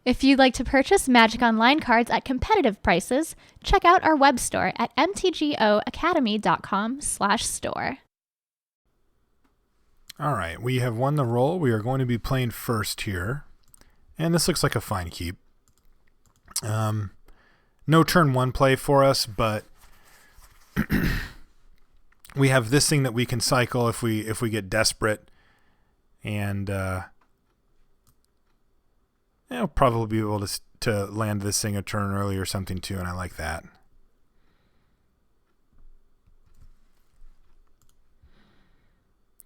If you'd like to purchase Magic Online cards at competitive prices, check out our web store at mtgoacademy.com/store. All right, we have won the roll. We are going to be playing first here. And this looks like a fine keep. No turn one play for us, but we have this thing that we can cycle if we get desperate. And I'll probably be able to land this thing a turn early or something too, and I like that.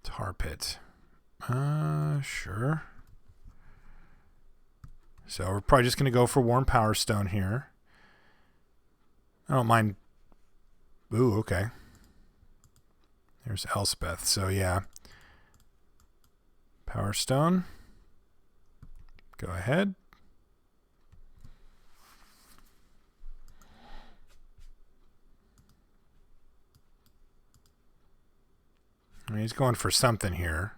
Tar Pit. Sure. So we're probably just going to go for Warm Power Stone here. I don't mind. Ooh, okay. There's Elspeth. So yeah. Power Stone. Go ahead. He's going for something here.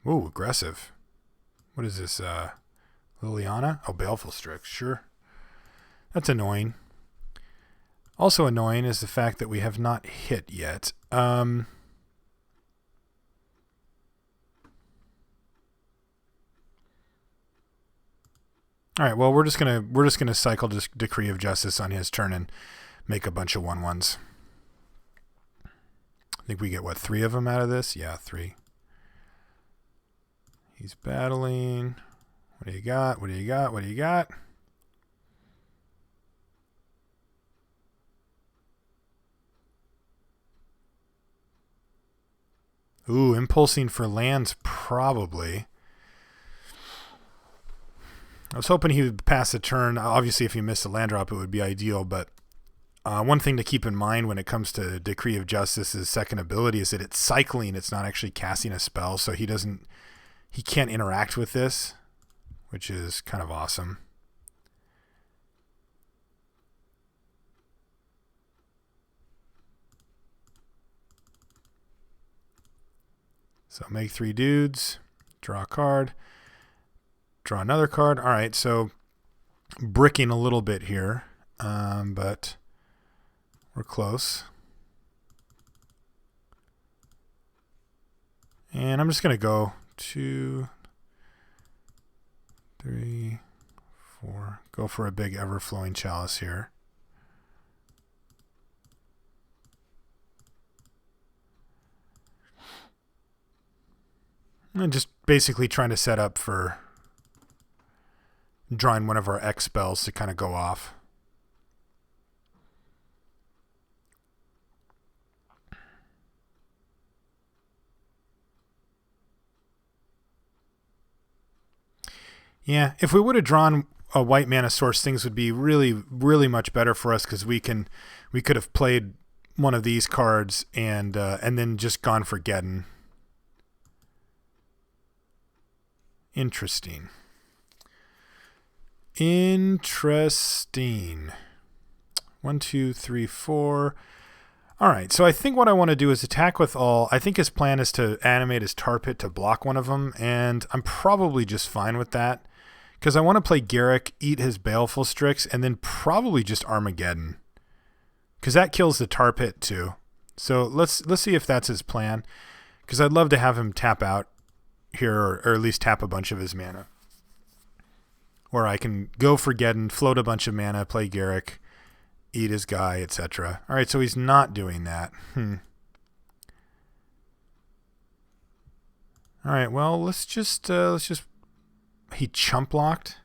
Ooh, aggressive. What is this? Liliana? Oh, Baleful Strix. Sure. That's annoying. Also annoying is the fact that we have not hit yet. All right. Well, we're just gonna cycle Decree of Justice on his turn and make a bunch of 1/1s. I think we get what, 3 of them out of this? Yeah, 3. He's battling. What do you got? What do you got? What do you got? Ooh, impulsing for lands, probably. I was hoping he would pass the turn. Obviously, if he missed a land drop, it would be ideal. But one thing to keep in mind when it comes to Decree of Justice's second ability is that it's cycling. It's not actually casting a spell, so he can't interact with this, which is kind of awesome. So make 3 dudes, draw a card, draw another card. All right, so bricking a little bit here, but we're close. And I'm just going to go 2, 3, 4. Go for a big Ever-Flowing Chalice here. And just basically trying to set up for drawing one of our X spells to kind of go off. Yeah, if we would have drawn a white mana source, things would be really, really much better for us because we could have played one of these cards and then just gone for Geddon. Interesting. 1, 2, 3, 4. All right, so I think what I want to do is attack with all. I think his plan is to animate his Tar Pit to block one of them, and I'm probably just fine with that because I want to play Garruk, eat his Baleful Strix, and then probably just Armageddon because that kills the Tar Pit too. So let's see if that's his plan because I'd love to have him tap out here or at least tap a bunch of his mana. Or I can go for Geddon, float a bunch of mana, play Garruk, eat his guy, etc. All right, so he's not doing that. All right, well, let's just he chump blocked.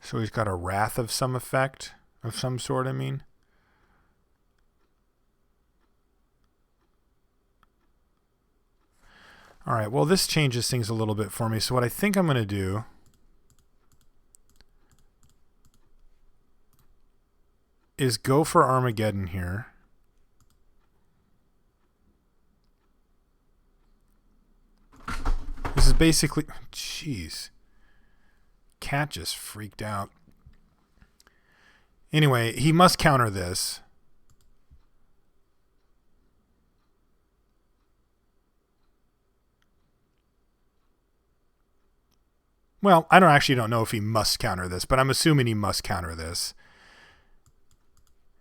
So he's got a Wrath of some effect, of some sort, I mean. All right, well, this changes things a little bit for me. So what I think I'm going to do is go for Armageddon here. This is basically... Jeez. Cat just freaked out. Anyway, he must counter this. Well, I don't know if he must counter this, but I'm assuming he must counter this.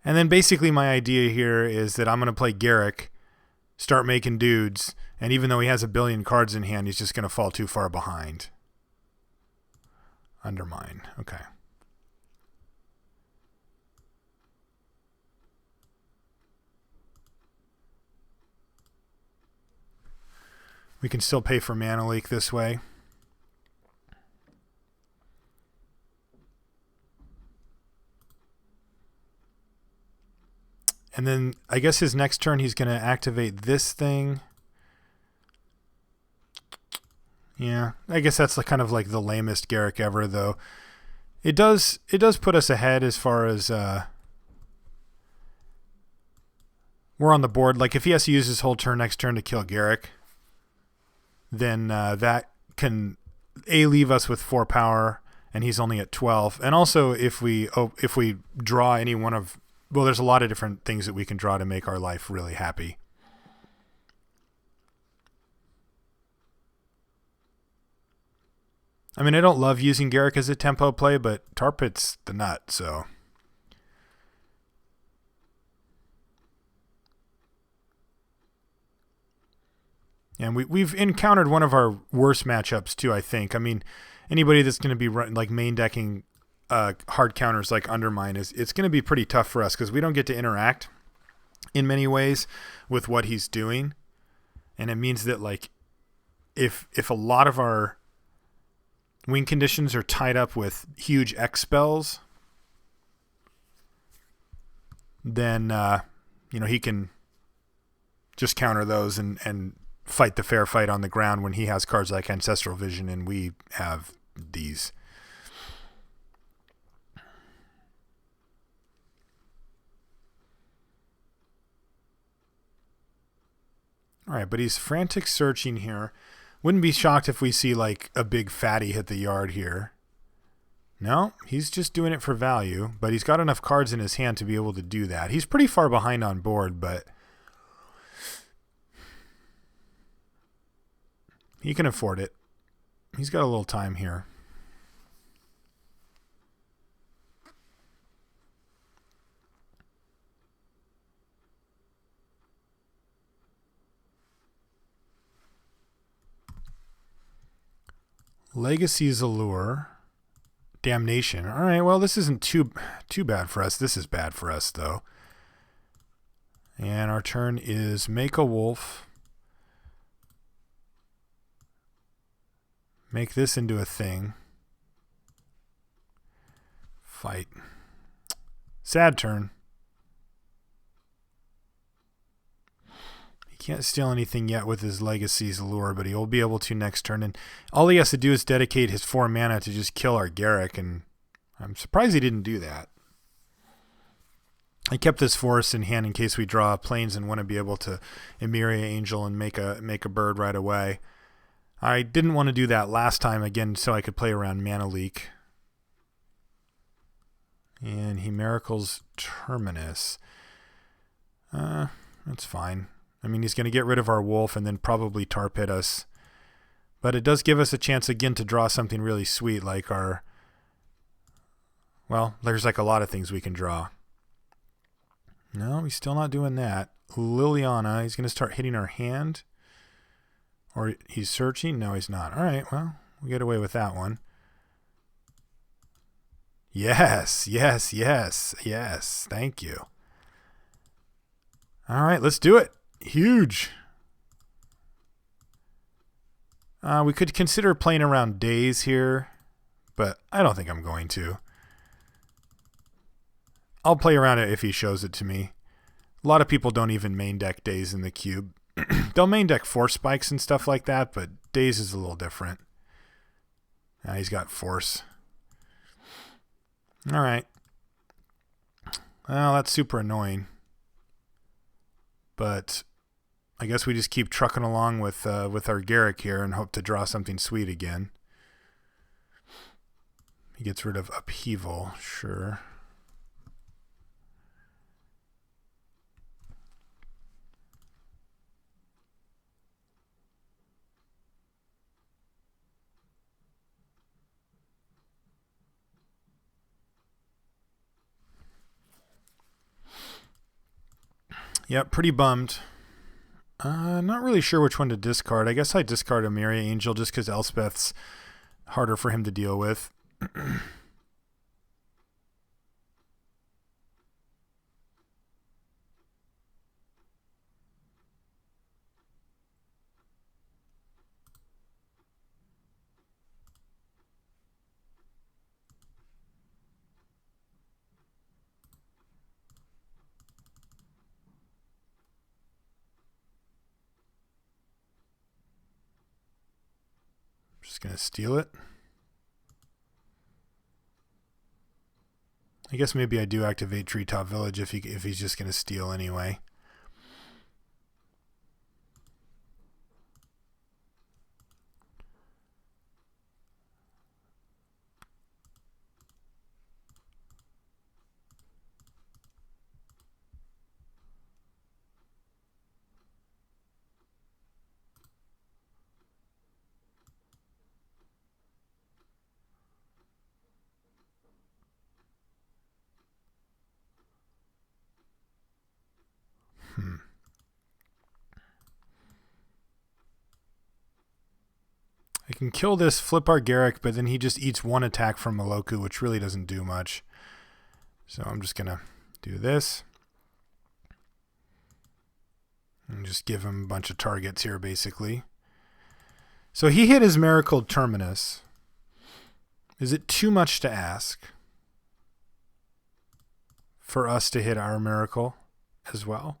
And then basically my idea here is that I'm going to play Garrick, start making dudes, and even though he has a billion cards in hand, he's just going to fall too far behind. Undermine. Okay. We can still pay for Mana Leak this way. And then I guess his next turn he's going to activate this thing. Yeah, I guess that's kind of like the lamest Garrick ever, though. It does put us ahead as far as we're on the board. Like if he has to use his whole turn next turn to kill Garrick, then that can leave us with 4 power, and he's only at 12. And also if we draw any one of, well, there's a lot of different things that we can draw to make our life really happy. I mean, I don't love using Garrick as a tempo play, but Tar Pit's the nut, so. And we've encountered one of our worst matchups, too, I think. I mean, anybody that's going to be like main decking hard counters like Undermine, it's going to be pretty tough for us because we don't get to interact in many ways with what he's doing. And it means that, like, if a lot of our win conditions are tied up with huge X spells, then he can just counter those and fight the fair fight on the ground when he has cards like Ancestral Vision and we have these. All right, but he's frantic searching here. Wouldn't be shocked if we see like a big fatty hit the yard here. No, he's just doing it for value, but he's got enough cards in his hand to be able to do that. He's pretty far behind on board, but he can afford it. He's got a little time here. Legacy's Allure. Damnation. All right, well, this isn't too bad for us. This is bad for us, though. And our turn is make a wolf. Make this into a thing. Fight. Sad turn. He can't steal anything yet with his Legacy's Allure, but he will be able to next turn. And all he has to do is dedicate his 4 mana to just kill our Garrick, and I'm surprised he didn't do that. I kept this forest in hand in case we draw planes and want to be able to Emeria Angel and make a bird right away. I didn't want to do that last time, again, so I could play around Mana Leak. And he miracles Terminus. That's fine. I mean, he's going to get rid of our wolf and then probably Tar Pit us. But it does give us a chance again to draw something really sweet like our... Well, there's like a lot of things we can draw. No, he's still not doing that. Liliana, he's going to start hitting our hand. Or he's searching? No, he's not. All right, well, we get away with that one. Yes, yes, yes, yes. Thank you. All right, let's do it. Huge. We could consider playing around days here, but I don't think I'm going to. I'll play around it if he shows it to me. A lot of people don't even main deck days in the cube. They'll main deck Force Spikes and stuff like that, but days is a little different. Now he's got Force. All right. Well, that's super annoying. But I guess we just keep trucking along with our Garrick here and hope to draw something sweet again. He gets rid of Upheaval, sure. Yep, pretty bummed. Not really sure which one to discard. I guess I discard a Mary Angel just because Elspeth's harder for him to deal with. Just going to steal it. I guess maybe I do activate Treetop Village if he's just going to steal anyway. I can kill this, flip our Garrick, but then he just eats one attack from Moloku, which really doesn't do much. So I'm just going to do this. And just give him a bunch of targets here, basically. So he hit his Miracle Terminus. Is it too much to ask for us to hit our Miracle as well?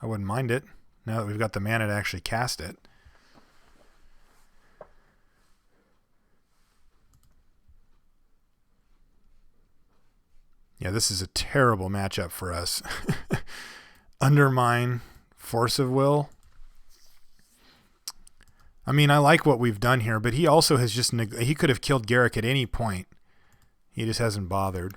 I wouldn't mind it, now that we've got the mana to actually cast it. Yeah, this is a terrible matchup for us. Undermine, Force of Will. I mean, I like what we've done here, but he also has just... he could have killed Garrick at any point. He just hasn't bothered.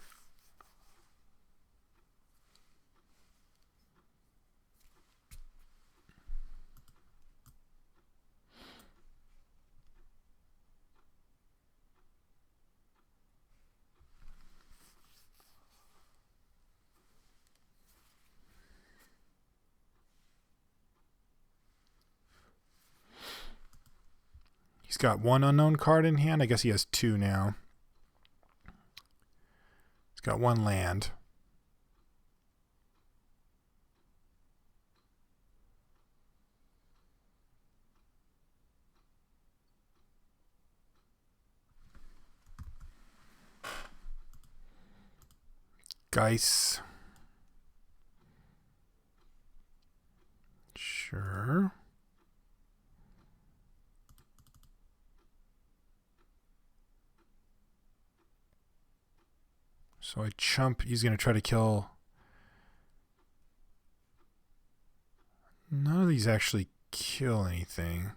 He's got one unknown card in hand. I guess he has two now. He's got one land. Geis. Sure. So I chump. He's going to try to kill. None of these actually kill anything.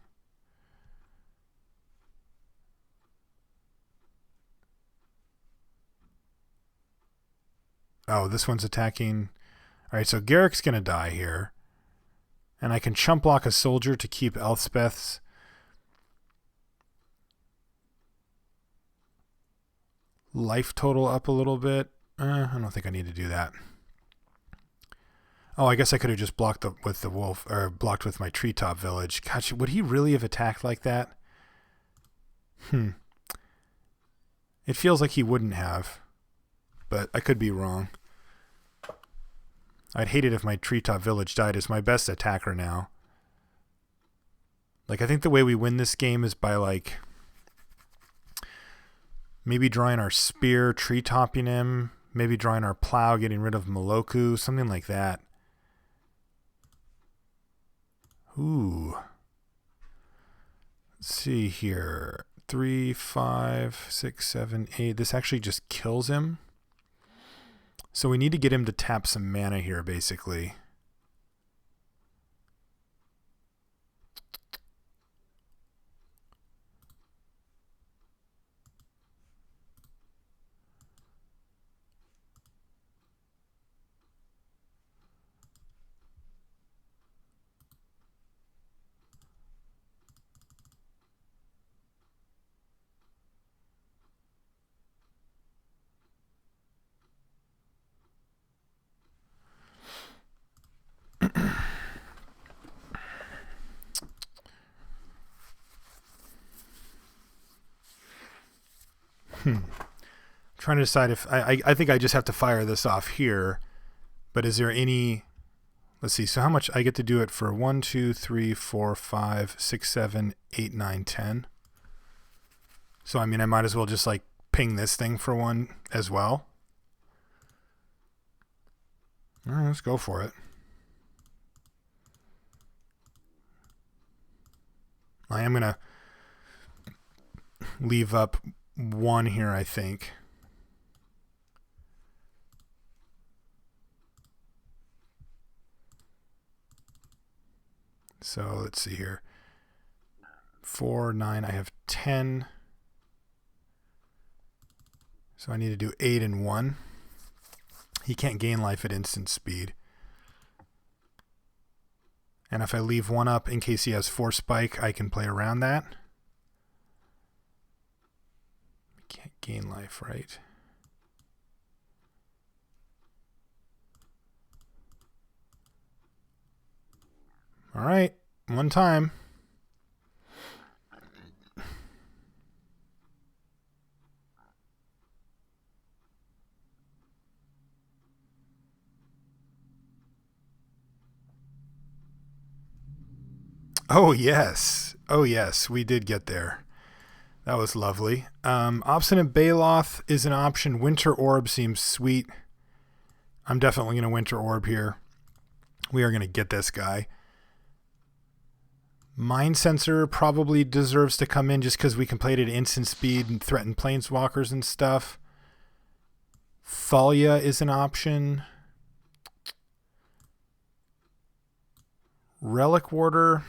Oh, this one's attacking. All right, so Garrick's going to die here. And I can chump block a soldier to keep Elspeth's life total up a little bit. I don't think I need to do that. Oh, I guess I could have just blocked with the wolf, or blocked with my Treetop Village. Gosh, would he really have attacked like that? It feels like he wouldn't have, but I could be wrong. I'd hate it if my Treetop Village died as my best attacker now. Like, I think the way we win this game is by, like, maybe drawing our Spear, tree-topping him. Maybe drawing our Plow, getting rid of Moloku. Something like that. Ooh. Let's see here. 3, 5, 6, 7, 8. This actually just kills him. So we need to get him to tap some mana here, basically. Trying to decide if I think I just have to fire this off here. But is there any? Let's see. So how much I get to do it for 1, 2, 3, 4, 5, 6, 7, 8, 9, 10. So I mean, I might as well just like ping this thing for one as well. All right, let's go for it. I am gonna leave up 1 here, I think. So let's see here. 4, 9, I have 10. So I need to do 8 and 1. He can't gain life at instant speed. And if I leave 1 up in case he has 4 spike, I can play around that. Can't gain life, right? All right, 1 time. Oh, yes. Oh, yes. We did get there. That was lovely. Obstinate Baloth is an option. Winter Orb seems sweet. I'm definitely going to Winter Orb here. We are going to get this guy. Mind Sensor probably deserves to come in just because we can play it at instant speed and threaten planeswalkers and stuff. Thalia is an option. Relic Warder.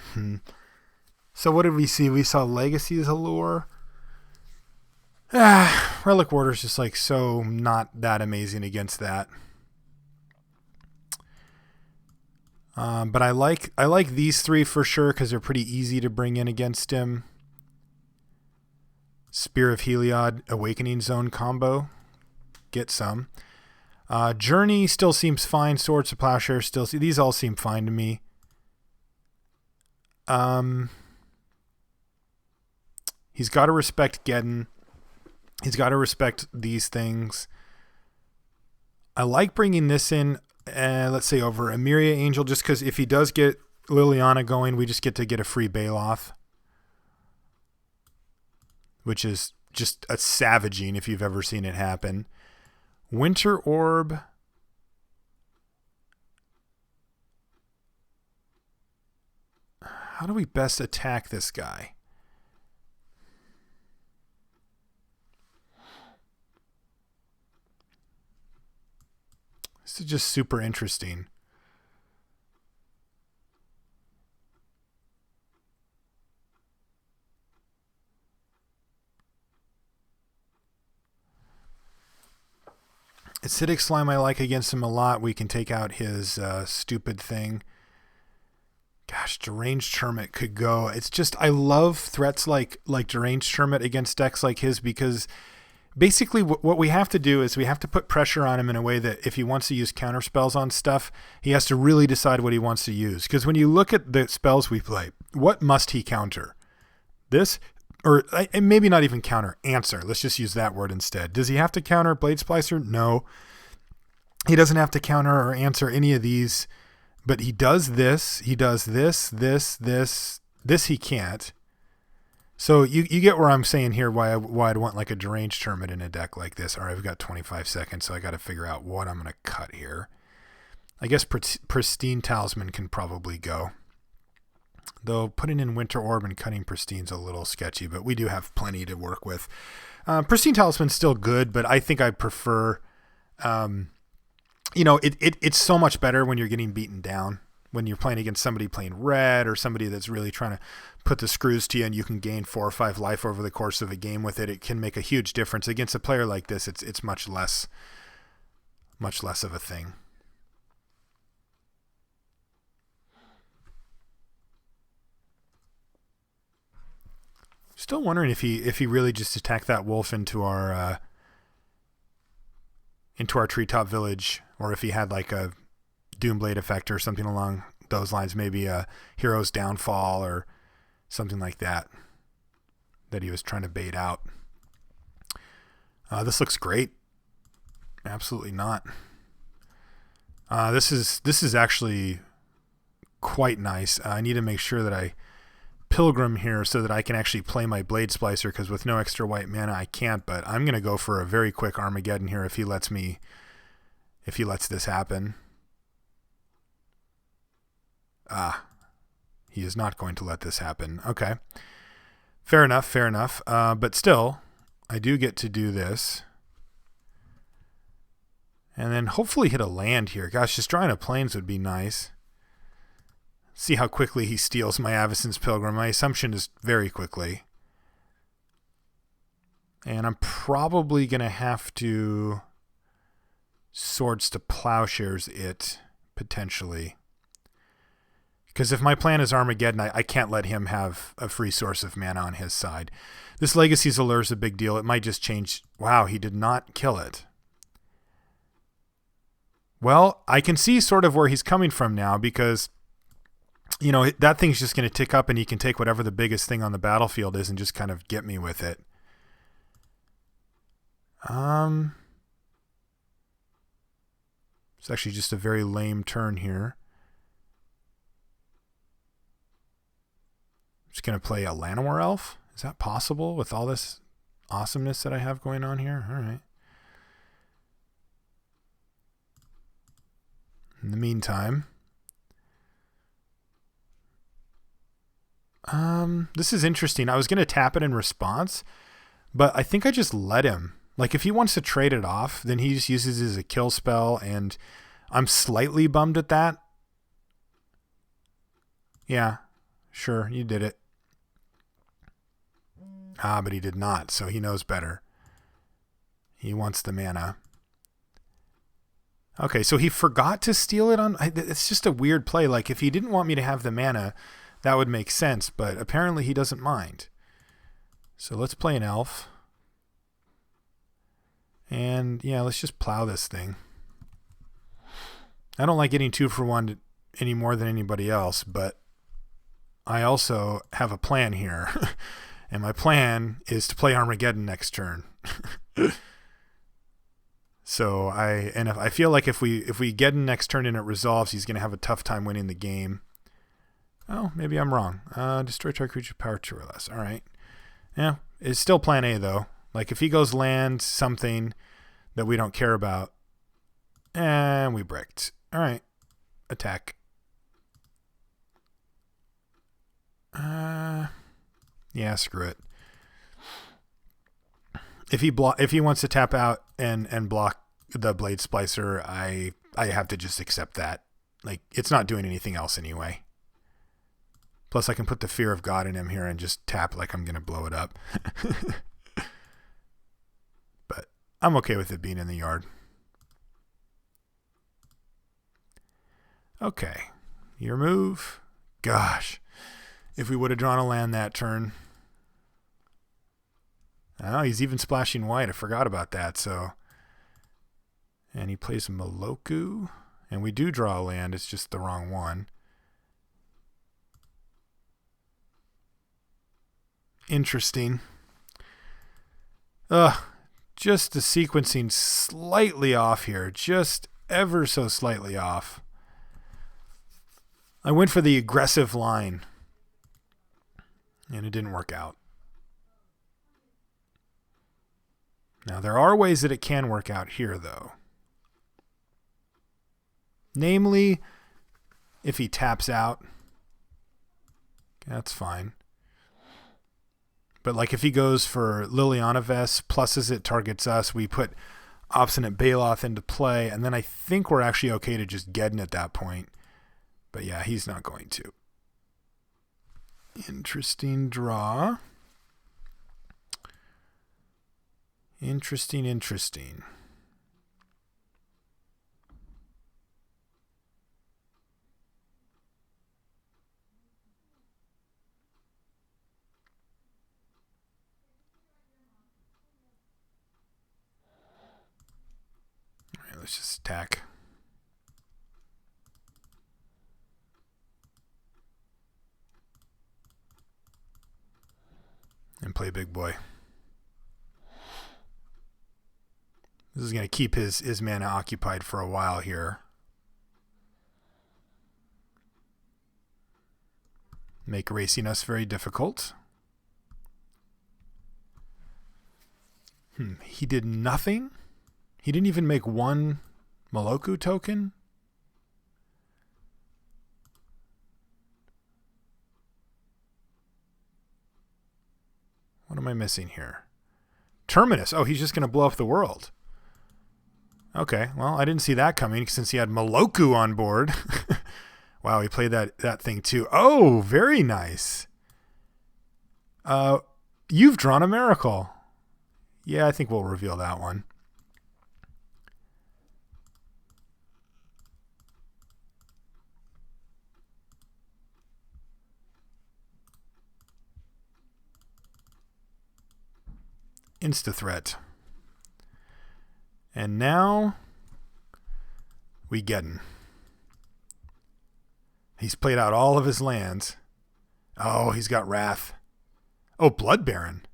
So what did we see? We saw Legacy's Allure. Relic Warder is just like so not that amazing against that. But I like these 3 for sure because they're pretty easy to bring in against him. Spear of Heliod, Awakening Zone combo. Get some. Journey still seems fine. Swords to Plowshare still. These all seem fine to me. He's got to respect Geddon. He's got to respect these things. I like bringing this in, let's say over Emiria Angel, just because if he does get Liliana going, we just get to get a free Baloth, which is just a savaging if you've ever seen it happen. Winter Orb. How do we best attack this guy? This is just super interesting. Acidic Slime I like against him a lot. We can take out his stupid thing. Gosh, Deranged Hermit could go. It's just, I love threats like Deranged Hermit against decks like his because basically what we have to do is we have to put pressure on him in a way that if he wants to use counter spells on stuff, he has to really decide what he wants to use. Because when you look at the spells we play, what must he counter? This? Or maybe not even counter, answer. Let's just use that word instead. Does he have to counter Blade Splicer? No. He doesn't have to counter or answer any of these. But he does this, he does this he can't. So you get where I'm saying here why I'd want like a Deranged Hermit in a deck like this. All right, we've got 25 seconds, so I got to figure out what I'm going to cut here. I guess Pristine Talisman can probably go. Though putting in Winter Orb and cutting Pristine's a little sketchy, but we do have plenty to work with. Pristine Talisman's still good, but I think I prefer... it's so much better when you're getting beaten down, when you're playing against somebody playing red or somebody that's really trying to put the screws to you and you can gain 4 or 5 life over the course of a game with it. It can make a huge difference. Against a player like this, it's much less of a thing. Still wondering if he really just attacked that wolf into our treetop village, or if he had like a Doomblade effect or something along those lines, maybe a Hero's Downfall or something like that he was trying to bait out. This looks great. Absolutely not. This is actually quite nice. I need to make sure that I Pilgrim here so that I can actually play my Blade Splicer, because with no extra white mana I can't, but I'm going to go for a very quick Armageddon here if he lets this happen. He is not going to let this happen. Okay. Fair enough, fair enough. But still, I do get to do this. And then hopefully hit a land here. Gosh, just drawing a Plains would be nice. See how quickly he steals my Avacyn's Pilgrim. My assumption is very quickly. And I'm probably going to have to Swords to Plowshares it, potentially. Because if my plan is Armageddon, I can't let him have a free source of mana on his side. This Legacy's Allure is a big deal. It might just change. Wow, he did not kill it. Well, I can see sort of where he's coming from now, because you know, that thing's just going to tick up and he can take whatever the biggest thing on the battlefield is and just kind of get me with it. It's actually just a very lame turn here. I'm just going to play a Llanowar Elf. Is that possible with all this awesomeness that I have going on here? All right. In the meantime, this is interesting. I was going to tap it in response, but I think I just let him. Like, if he wants to trade it off, then he just uses it as a kill spell, and I'm slightly bummed at that. Yeah, sure, you did it. But he did not, so he knows better. He wants the mana. Okay, so he forgot to steal it on... It's just a weird play. Like, if he didn't want me to have the mana, that would make sense, but apparently he doesn't mind. So let's play an elf. And, yeah, let's just plow this thing. I don't like getting 2 for 1 any more than anybody else, but I also have a plan here. And my plan is to play Armageddon next turn. So I feel like if we get in next turn and it resolves, he's going to have a tough time winning the game. Oh, maybe I'm wrong. Destroy target creature power 2 or less. All right. Yeah, it's still plan A though. Like if he goes land something that we don't care about, and we bricked. All right. Attack. Yeah, screw it. If he wants to tap out and block the Blade Splicer, I have to just accept that. Like, it's not doing anything else anyway. Plus, I can put the Fear of God in him here and just tap like I'm going to blow it up. But I'm okay with it being in the yard. Okay. Your move. Gosh. If we would have drawn a land that turn. Oh, he's even splashing white. I forgot about that. So, and he plays Moloku. And we do draw a land. It's just the wrong one. Interesting. Just the sequencing slightly off here. Just ever so slightly off. I went for the aggressive line. And it didn't work out. Now, there are ways that it can work out here, though. Namely, if he taps out, that's fine. But like if he goes for Liliana Vest, pluses it, targets us, we put Obstinate Baloth into play, and then I think we're actually okay to just Geddon at that point. But yeah, he's not going to. Interesting draw. Interesting. All right, let's just attack. And play big boy. This is going to keep his mana occupied for a while here. Make racing us very difficult. He did nothing? He didn't even make one Moloku token? What am I missing here? Terminus. Oh, he's just going to blow up the world. Okay, well, I didn't see that coming since he had Moloku on board. Wow, he played that thing too. Oh, very nice. You've drawn a miracle. Yeah, I think we'll reveal that one. Insta-threat. And now we gettin'. He's played out all of his lands. Oh, he's got Wrath. Oh, Blood Baron.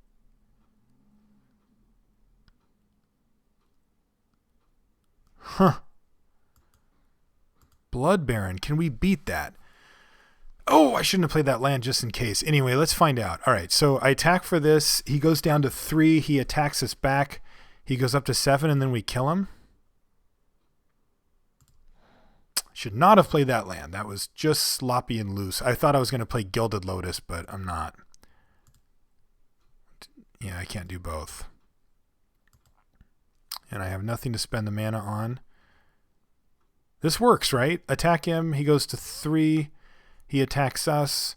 Huh. Blood Baron. Can we beat that? Oh, I shouldn't have played that land just in case. Anyway, let's find out. All right, so I attack for this. He goes down to 3. He attacks us back. He goes up to 7, and then we kill him. Should not have played that land. That was just sloppy and loose. I thought I was going to play Gilded Lotus, but I'm not. Yeah, I can't do both. And I have nothing to spend the mana on. This works, right? Attack him. He goes to 3. He attacks us.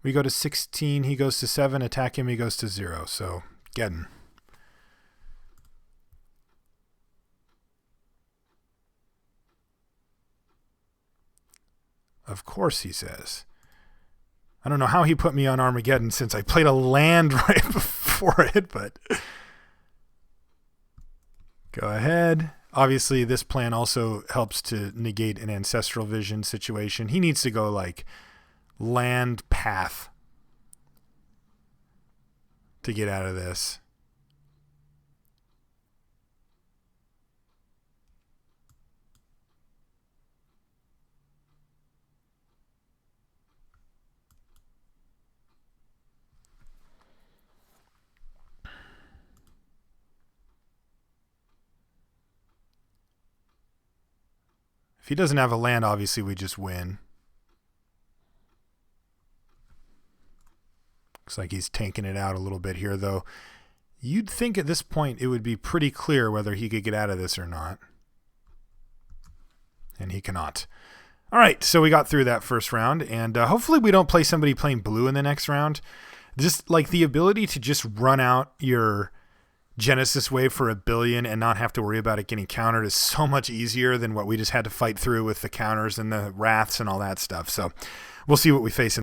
We go to 16. He goes to 7. Attack him. He goes to 0. So, getting. Of course, he says. I don't know how he put me on Armageddon since I played a land right before it, but go ahead. Obviously, this plan also helps to negate an Ancestral Vision situation. He needs to go like land path to get out of this. If he doesn't have a land, obviously we just win. Looks like he's tanking it out a little bit here, though. You'd think at this point it would be pretty clear whether he could get out of this or not. And he cannot. All right, so we got through that first round, and hopefully we don't play somebody playing blue in the next round. Just like the ability to just run out your Genesis Wave for 1 billion and not have to worry about it getting countered is so much easier than what we just had to fight through with the counters and the Wraths and all that stuff. So we'll see what we face in